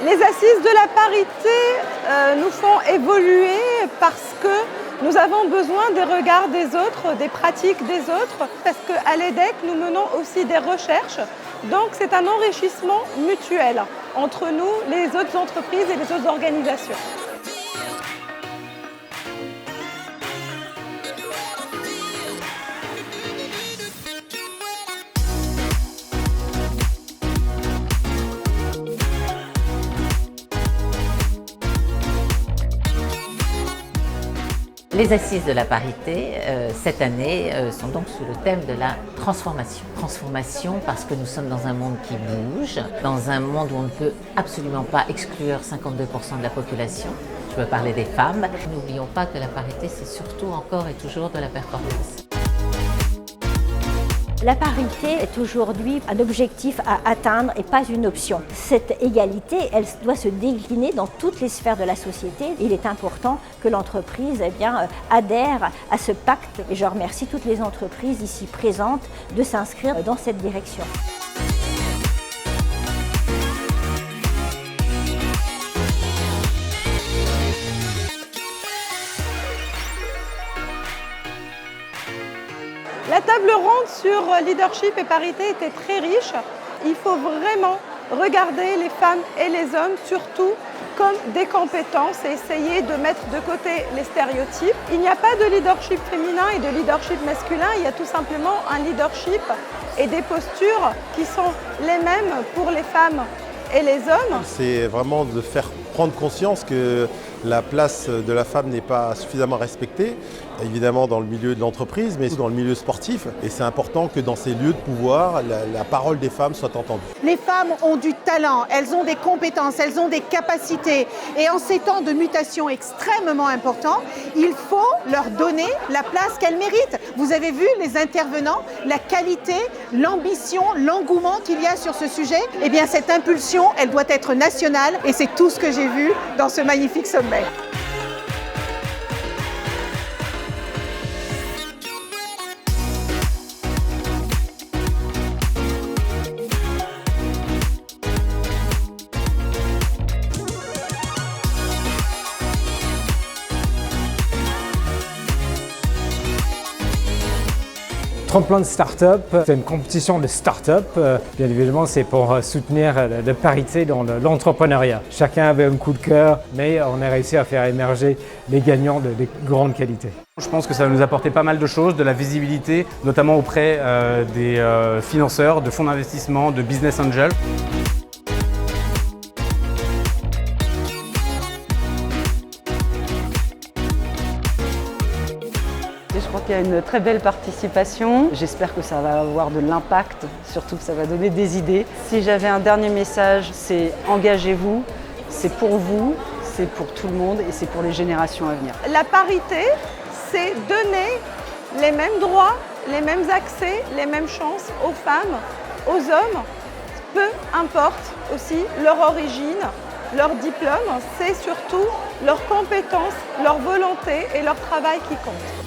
Les assises de la parité nous font évoluer parce que nous avons besoin des regards des autres, des pratiques des autres, parce qu'à l'EDEC, nous menons aussi des recherches. Donc c'est un enrichissement mutuel entre nous, les autres entreprises et les autres organisations. Les assises de la parité, cette année, sont donc sous le thème de la transformation. Transformation parce que nous sommes dans un monde qui bouge, dans un monde où on ne peut absolument pas exclure 52% de la population. Je veux parler des femmes. N'oublions pas que la parité, c'est surtout encore et toujours de la performance. La parité est aujourd'hui un objectif à atteindre et pas une option. Cette égalité, elle doit se décliner dans toutes les sphères de la société. Il est important que l'entreprise adhère à ce pacte. Et je remercie toutes les entreprises ici présentes de s'inscrire dans cette direction. La table ronde sur leadership et parité était très riche. Il faut vraiment regarder les femmes et les hommes surtout comme des compétences et essayer de mettre de côté les stéréotypes. Il n'y a pas de leadership féminin et de leadership masculin, il y a tout simplement un leadership et des postures qui sont les mêmes pour les femmes et les hommes. C'est vraiment de faire prendre conscience que la place de la femme n'est pas suffisamment respectée, évidemment dans le milieu de l'entreprise, mais aussi dans le milieu sportif. Et c'est important que dans ces lieux de pouvoir, la parole des femmes soit entendue. Les femmes ont du talent, elles ont des compétences, elles ont des capacités. Et en ces temps de mutation extrêmement importants, il faut leur donner la place qu'elles méritent. Vous avez vu les intervenants, la qualité, l'ambition, l'engouement qu'il y a sur ce sujet. Eh bien, cette impulsion, elle doit être nationale et c'est tout ce que j'ai vu dans ce magnifique sommet. Tremplin de start-up, c'est une compétition de start-up. Bien évidemment, c'est pour soutenir la parité dans l'entrepreneuriat. Chacun avait un coup de cœur, mais on a réussi à faire émerger les gagnants de grandes qualités. Je pense que ça va nous apporter pas mal de choses, de la visibilité, notamment auprès des financeurs, de fonds d'investissement, de business angels. Je crois qu'il y a une très belle participation. J'espère que ça va avoir de l'impact, surtout que ça va donner des idées. Si j'avais un dernier message, c'est engagez-vous, c'est pour vous, c'est pour tout le monde et c'est pour les générations à venir. La parité, c'est donner les mêmes droits, les mêmes accès, les mêmes chances aux femmes, aux hommes, peu importe aussi leur origine, leur diplôme, c'est surtout leurs compétences, leur volonté et leur travail qui comptent.